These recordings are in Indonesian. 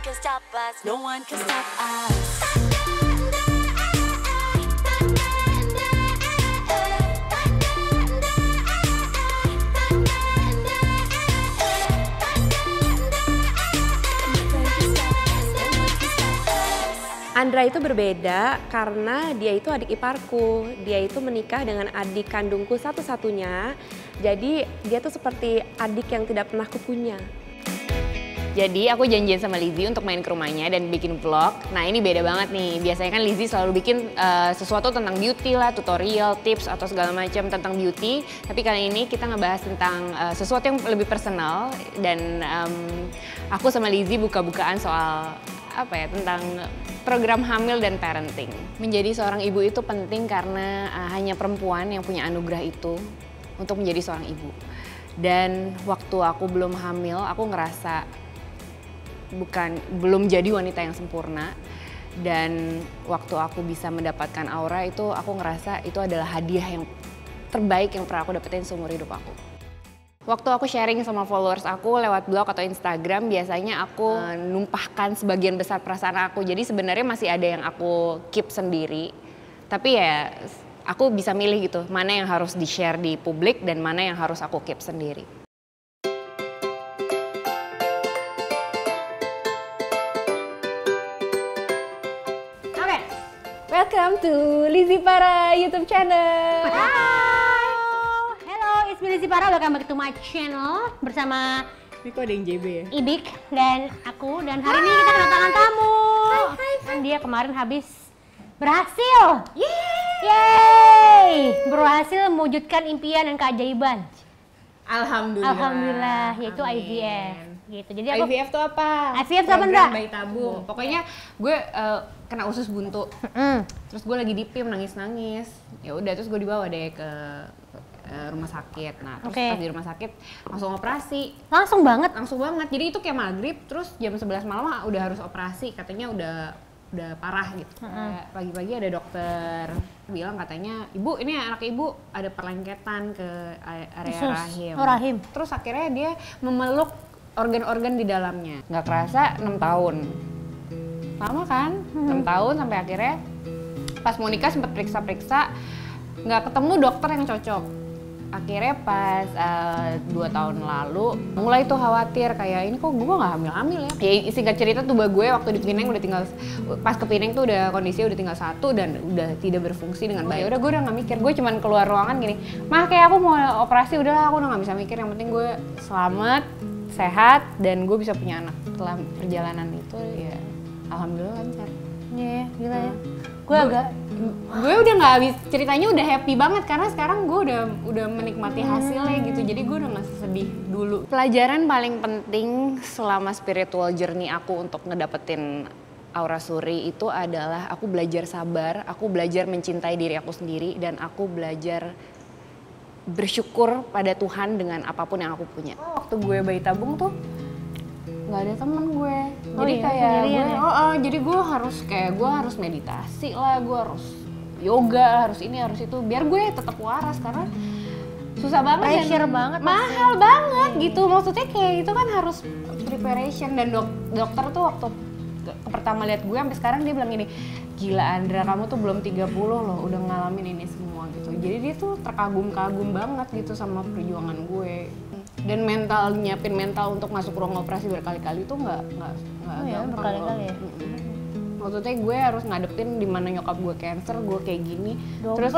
can stop us. No one can stop us. Andra itu berbeda karena dia itu adik iparku. Dia itu menikah dengan adik kandungku satu-satunya. Jadi dia tuh seperti adik yang tidak pernah kupunya. Jadi aku janjian sama Lizzy untuk main ke rumahnya dan bikin vlog. Nah ini beda banget nih, biasanya kan Lizzy selalu bikin sesuatu tentang beauty lah, tutorial, tips atau segala macam tentang beauty. Tapi kali ini kita ngebahas tentang sesuatu yang lebih personal dan aku sama Lizzy buka-bukaan soal tentang program hamil dan parenting. Menjadi seorang ibu itu penting karena hanya perempuan yang punya anugerah itu untuk menjadi seorang ibu. Dan waktu aku belum hamil, aku ngerasa belum jadi wanita yang sempurna. Dan waktu aku bisa mendapatkan Aura itu, aku ngerasa itu adalah hadiah yang terbaik yang pernah aku dapetin seumur hidup aku. Waktu aku sharing sama followers aku lewat blog atau Instagram, biasanya aku numpahkan sebagian besar perasaan aku. Jadi sebenarnya masih ada yang aku keep sendiri. Tapi ya aku bisa milih gitu, mana yang harus di-share di publik dan mana yang harus aku keep sendiri. Oke, welcome to Lizzy Para YouTube channel. Lizzy Para, welcome back to my channel bersama Ini kok ada yang JB ya? Ibik dan aku, dan hari ini kita kedatangan tamu. Dan dia kemarin habis berhasil. Yeay! Berhasil mewujudkan impian dan keajaiban. Alhamdulillah. Yaitu Amin. IVF. Gitu. Jadi aku IVF tuh apa? IVF tuh apa, Ndra? Bayi tabung. Pokoknya gue kena usus buntu. Terus gue lagi di PIM nangis-nangis. Ya udah terus gue dibawa deh ke rumah sakit. Nah, terus pas di rumah sakit langsung operasi. Langsung banget. Jadi itu kayak maghrib, terus jam 11 malam udah harus operasi. Katanya udah parah gitu. Pagi-pagi ada dokter bilang katanya, "Ibu, ini anak ibu ada perlengketan ke area rahim." Rahim. Terus akhirnya dia memeluk organ-organ di dalamnya. Nggak kerasa 6 tahun. Lama kan? 6 tahun sampai akhirnya pas mau nikah sempat periksa-periksa, nggak ketemu dokter yang cocok. Akhirnya pas 2 tahun lalu mulai tuh khawatir kayak ini kok gue nggak hamil-hamil ya. Ya singkat cerita tuh gue waktu di Pineng udah tinggal, pas ke Pineng tuh udah kondisinya udah tinggal 1 dan udah tidak berfungsi dengan baik. Udah gue udah nggak mikir, gue cuman keluar ruangan gini, "Mah kayak aku mau operasi, udahlah aku udah nggak bisa mikir, yang penting gue selamat, sehat dan gue bisa punya anak." Setelah perjalanan itu ya alhamdulillah lancar. Iya, gila ya. Gue udah nggak habis ceritanya, udah happy banget karena sekarang gue udah menikmati hasilnya gitu, jadi gue udah nggak sedih dulu. Pelajaran paling penting selama spiritual journey aku untuk ngedapetin Aura Suri itu adalah aku belajar sabar, aku belajar mencintai diri aku sendiri, dan aku belajar bersyukur pada Tuhan dengan apapun yang aku punya. Waktu gue bayi tabung tuh nggak ada temen gue, jadi kayak jadi gue harus meditasi lah, gue harus yoga, harus ini harus itu biar gue tetap waras karena susah banget, pressure banget, mahal banget gitu. Maksudnya kayak itu kan harus preparation, dan dokter tuh waktu pertama lihat gue sampai sekarang dia bilang gini, "Gila Andra, kamu tuh belum 30 loh udah ngalamin ini semua," gitu. Jadi dia tuh terkagum-kagum banget gitu sama perjuangan gue. Dan nyiapin mental untuk masuk ruang operasi berkali-kali tuh nggak gampang. Berkali-kali ya? Maksudnya gue harus ngadepin dimana nyokap gue cancer, gue kayak gini. Terus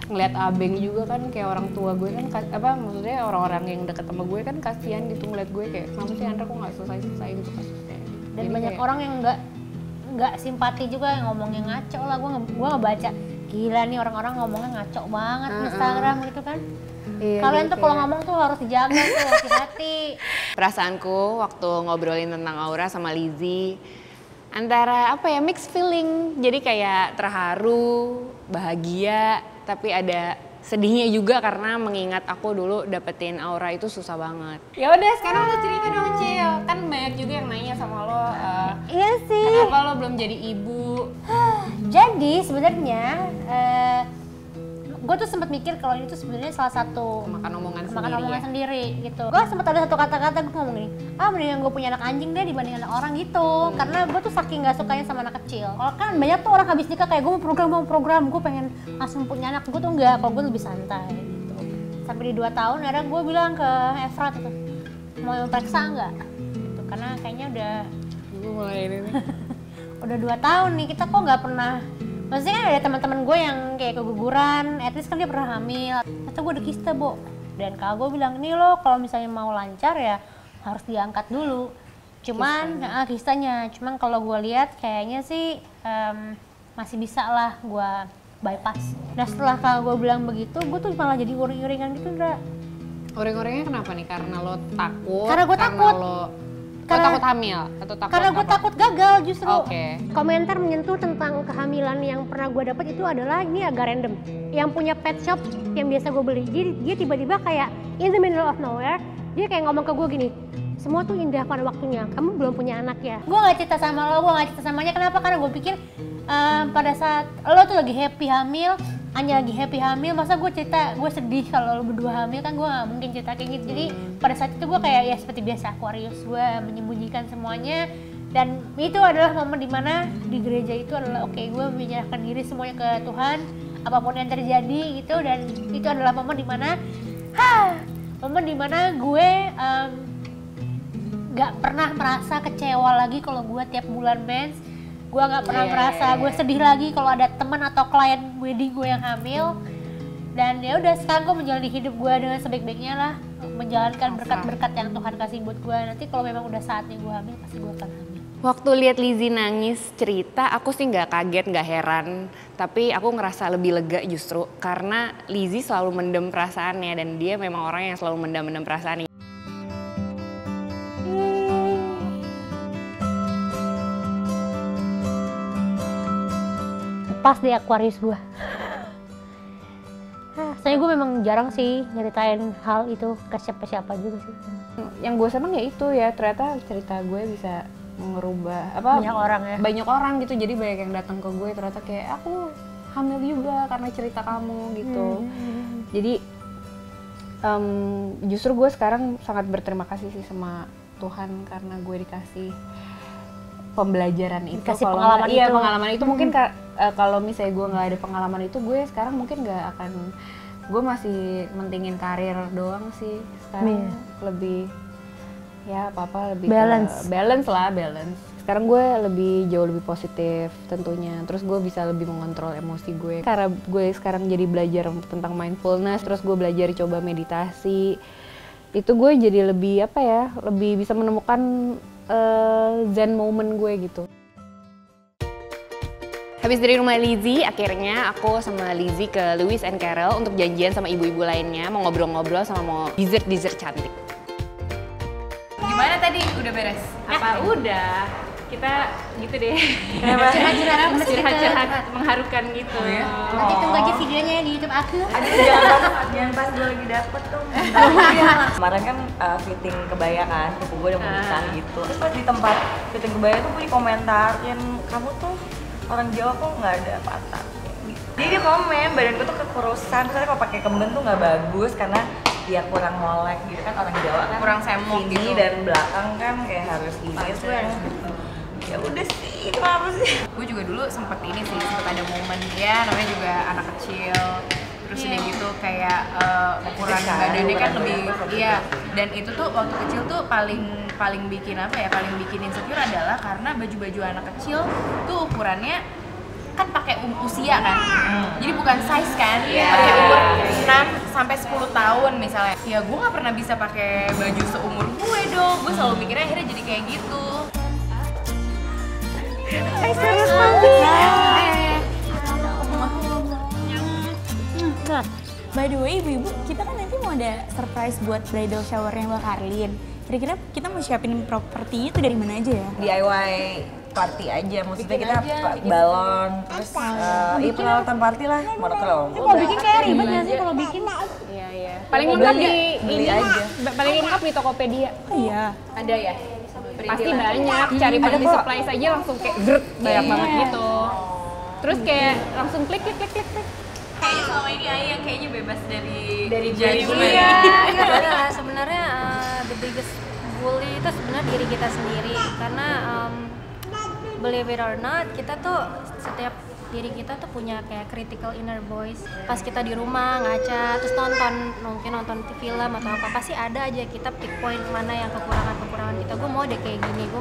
ngeliat abeng juga kan, kayak orang tua gue kan, maksudnya orang-orang yang deket sama gue kan kasihan gitu ngeliat gue kayak, maksudnya Andra kok nggak selesai-selesaiin tuh kasusnya. Dan jadi banyak kayak, orang yang nggak simpati juga, yang ngomongnya ngaco lah. Gue ngebaca, gila nih orang-orang ngomongnya ngaco banget di Instagram gitu kan. Iya, kalian tuh kalau ngomong tuh harus dijaga tuh, hati-hati. Perasaanku waktu ngobrolin tentang Aura sama Lizzy, antara mixed feeling. Jadi kayak terharu, bahagia, tapi ada sedihnya juga karena mengingat aku dulu dapetin Aura itu susah banget. Ya udah sekarang lo cerita dong, Cil. Kan banyak juga yang nanya sama lo, iya sih, kenapa lo belum jadi ibu? Jadi sebenarnya gue tuh sempat mikir kalau ini tuh sebenarnya salah satu Makan omongan sendiri gitu. Gue sempat ada satu kata-kata gue ngomong gini, mendingan gue punya anak anjing deh dibanding anak orang gitu. Karena gue tuh saking nggak sukanya sama anak kecil. Kalau kan banyak tuh orang habis nikah kayak gue mau program, gue pengen langsung punya anak. Gue tuh enggak, kalau gue lebih santai gitu. Sampai di 2 tahun akhirnya gue bilang ke Efrat itu, mau periksa nggak? Gitu. Karena kayaknya udah mulai ini. Udah 2 tahun nih kita kok nggak pernah. Maksudnya kan ada teman-teman gue yang kayak keguguran, at least kan dia pernah hamil. Atau gue ada kista, Bo. Dan kalau gue bilang, nih lo kalau misalnya mau lancar ya harus diangkat dulu. Cuman kistanya. Cuman kalau gue lihat kayaknya sih masih bisa lah gue bypass. Nah setelah kalau gue bilang begitu, gue tuh malah jadi uring-uringan gitu, Ndra. Uring-uringnya kenapa nih? Karena lo takut? Karena gue takut. Takut hamil atau takut karena gue takut gagal justru. Oke. Komentar menyentuh tentang kehamilan yang pernah gue dapat itu adalah ini agak random. Yang punya pet shop yang biasa gue beli, dia tiba-tiba kayak in the middle of nowhere, dia kayak ngomong ke gue gini, semua tuh indah pada waktunya, kamu belum punya anak ya. Gue gak cerita sama lo, gue gak cerita samanya, kenapa? Karena gue pikir pada saat lo tuh lagi happy hamil, Anya lagi happy hamil, masa gue cerita, gue sedih kalau lo berdua hamil, kan gue gak mungkin cerita kayak gitu. Jadi pada saat itu gue kayak ya seperti biasa Aquarius, gue menyembunyikan semuanya. Dan itu adalah momen dimana di gereja itu adalah oke, gue menyerahkan diri semuanya ke Tuhan, apapun yang terjadi gitu. Dan itu adalah momen dimana gue gak pernah merasa kecewa lagi kalau gue tiap bulan mens. Gue gak pernah merasa gue sedih lagi kalau ada teman atau klien wedding gue yang hamil. Dan ya udah sekarang gue menjalani hidup gue dengan sebaik-baiknya lah, menjalankan berkat-berkat yang Tuhan kasih buat gue. Nanti kalau memang udah saatnya gue hamil, pasti gue akan hamil. Waktu lihat Lizzy nangis cerita, aku sih nggak kaget, nggak heran, tapi aku ngerasa lebih lega justru karena Lizzy selalu mendem perasaannya dan dia memang orang yang selalu mendem perasaannya. Pas di Aquarius gue. Soalnya gue memang jarang sih nyeritain hal itu ke siapa-siapa juga sih. Yang gue seneng ya itu ya, ternyata cerita gue bisa merubah banyak orang gitu. Jadi banyak yang datang ke gue ternyata kayak aku hamil juga karena cerita kamu gitu. Jadi justru gue sekarang sangat berterima kasih sih sama Tuhan karena gue dikasih pembelajaran itu. Dikasih pengalaman itu. Mungkin kalau misalnya gue nggak ada pengalaman itu, gue sekarang mungkin nggak akan, gue masih mentingin karir doang sih sekarang. Lebih ya apa-apa lebih balance. Sekarang gue jauh lebih positif tentunya, terus gue bisa lebih mengontrol emosi gue karena gue sekarang jadi belajar tentang mindfulness, terus gue belajar coba meditasi. Itu gue jadi lebih lebih bisa menemukan zen moment gue gitu. Habis dari rumah Lizzy, akhirnya aku sama Lizzy ke Lewis and Carroll untuk janjian sama ibu-ibu lainnya, mau ngobrol-ngobrol sama mau dessert cantik. Gimana tadi? Udah beres? Apa udah? Kita gitu deh. Curhat-curhat mengharukan gitu. Oh, ya? Nanti tunggu aja videonya di YouTube aku. Jangan pas gue lagi dapet dong. Kemarin kan fitting kebaya kan, sepupu gue udah mau nikah gitu. Terus pas di tempat fitting kebaya tuh gue dikomentarin, kamu tuh orang Jawa kok nggak ada patah. Jadi dia komen, badan gue tuh kekurusan, terus kalau pakai kemben tuh nggak bagus karena dia kurang molek gitu kan, orang Jawa kan kurang semok gitu. Dan belakang kan kayak harus ini tuh yang ya udah sih, kenapa sih? Gue juga dulu sempet ada momen ya, namanya juga anak kecil, terus udah gitu kayak ukuran badannya kan lebih, iya. Dan itu tuh waktu kecil tuh paling bikin insecure adalah karena baju-baju anak kecil tuh ukurannya kan pakai usia kan, jadi bukan size kan, pakai umur 6 sampai 10 tahun misalnya. Ya gue nggak pernah bisa pakai baju seumur gue dong, gue selalu mikirnya akhirnya jadi kayak gitu. Serius banget. By the way, ibu-ibu, kita kan nanti mau ada surprise buat bridal showernya Mbak Karlin. Kira-kira kita mau siapin propertinya itu dari mana aja ya? DIY party aja, maksudnya kita balon, terus peralatan party lah, monokrom. Kalau bikin kayak ribet nggak sih kalau bikin? Iya. Paling lengkap beli aja. Paling lengkap di Tokopedia. Oh iya. Ada ya? Pasti banyak, cari party supplies aja langsung kayak banyak banget gitu. Terus kayak langsung klik. Kayak kayaknya selama ini Ai yang kayaknya bebas dari Iya, iya, sebenarnya the biggest bully itu sebenarnya diri kita sendiri karena believe it or not, kita tuh setiap diri kita tuh punya kayak critical inner voice. Pas kita di rumah ngaca, terus mungkin nonton film atau apa, pasti ada aja kita pick point mana yang kekurangan kita. Gue mau deh kayak gini, gue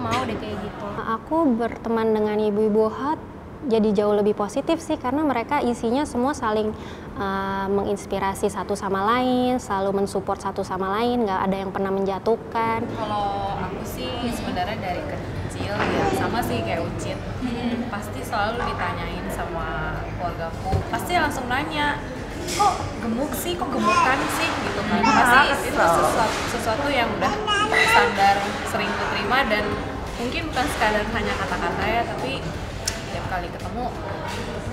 mau deh kayak gitu. Aku berteman dengan ibu-ibu hot jadi jauh lebih positif sih karena mereka isinya semua saling menginspirasi satu sama lain, selalu mensupport satu sama lain, nggak ada yang pernah menjatuhkan. Kalau aku sih sebenarnya dari kecil ya sama sih kayak Ucit, pasti selalu ditanyain sama keluargaku, pasti langsung nanya, kok gemuk sih, kok gemukan sih gitu kan. Pasti itu sesuatu yang udah standar sering kuterima dan mungkin bukan sekadar hanya kata-kata ya, tapi tiap kali ketemu,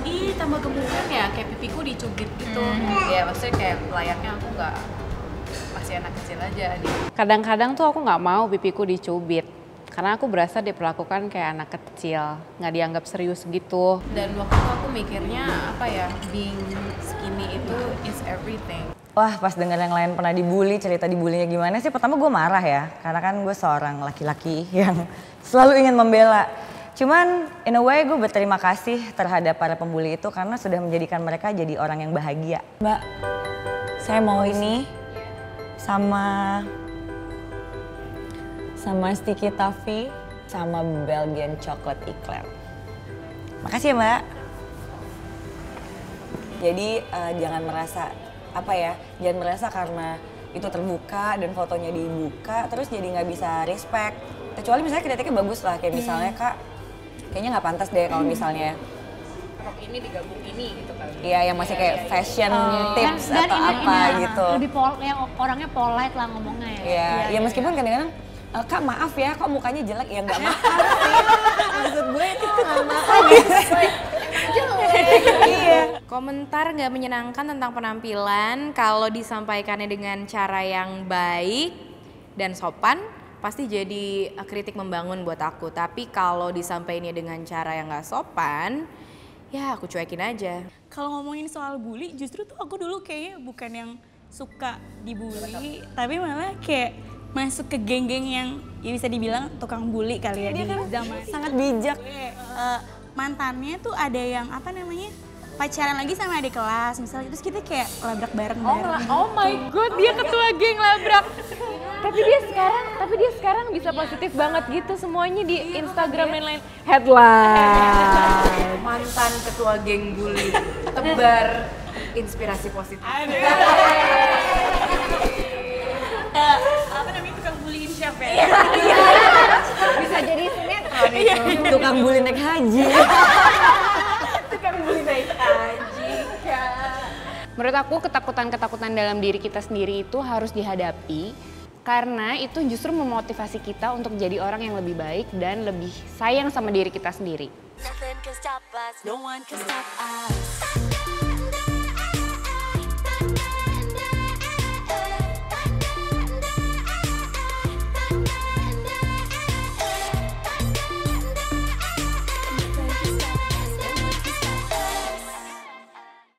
ih tambah gemukan ya, kayak pipiku dicubit gitu. Ya maksudnya kayak layaknya aku nggak, masih anak kecil aja. Kadang-kadang tuh aku nggak mau pipiku dicubit. Karena aku berasa diperlakukan kayak anak kecil, nggak dianggap serius gitu. Dan waktu itu aku mikirnya apa ya, being skinny itu is everything. Wah, pas denger yang lain pernah dibully, cerita dibulinya gimana sih, pertama gue marah ya. Karena kan gue seorang laki-laki yang selalu ingin membela. Cuman in a way gue berterima kasih terhadap para pembuli itu karena sudah menjadikan mereka jadi orang yang bahagia. Mbak, saya mau ini sama sticky toffee sama Belgian chocolate eclair. Makasih ya Mbak. Jadi jangan merasa jangan merasa karena itu terbuka dan fotonya dibuka terus jadi nggak bisa respect. Kecuali misalnya kritiknya bagus lah, kayak misalnya Kak, kayaknya nggak pantas deh kalau misalnya Rok ini digabung ini gitu kan. iya yang masih kayak fashion tips atau apa gitu. Lebih yang orangnya polite lah ngomongnya ya. Iya, meskipun kadang-kadang Kak maaf ya, kok mukanya jelek? Ya nggak maaf sih. Maksud gue itu nggak maaf. Iya. Komentar nggak menyenangkan tentang penampilan kalau disampaikannya dengan cara yang baik dan sopan pasti jadi kritik membangun buat aku. Tapi kalau disampaikannya dengan cara yang nggak sopan, ya aku cuekin aja. Kalau ngomongin soal bully, justru tuh aku dulu kayaknya bukan yang suka dibully, tapi malah kayak masuk ke geng-geng yang ya bisa dibilang tukang bully kali ya di zaman. Sangat bijak. Mantannya tuh ada yang pacaran lagi sama adik kelas misalnya, terus kita kayak labrak bareng-bareng. Oh my god, dia ketua geng labrak. Tapi dia sekarang bisa positif banget gitu semuanya di Instagram dan lain. Headline. Mantan ketua geng bully, tebar inspirasi positif. Tukang bullying siapa ya? Bisa jadi sinetron itu. Tukang bully naik haji. Tukang bully naik haji. Menurut aku ketakutan-ketakutan dalam diri kita sendiri itu harus dihadapi karena itu justru memotivasi kita untuk jadi orang yang lebih baik dan lebih sayang sama diri kita sendiri. Nothing can stop us, no one can stop us.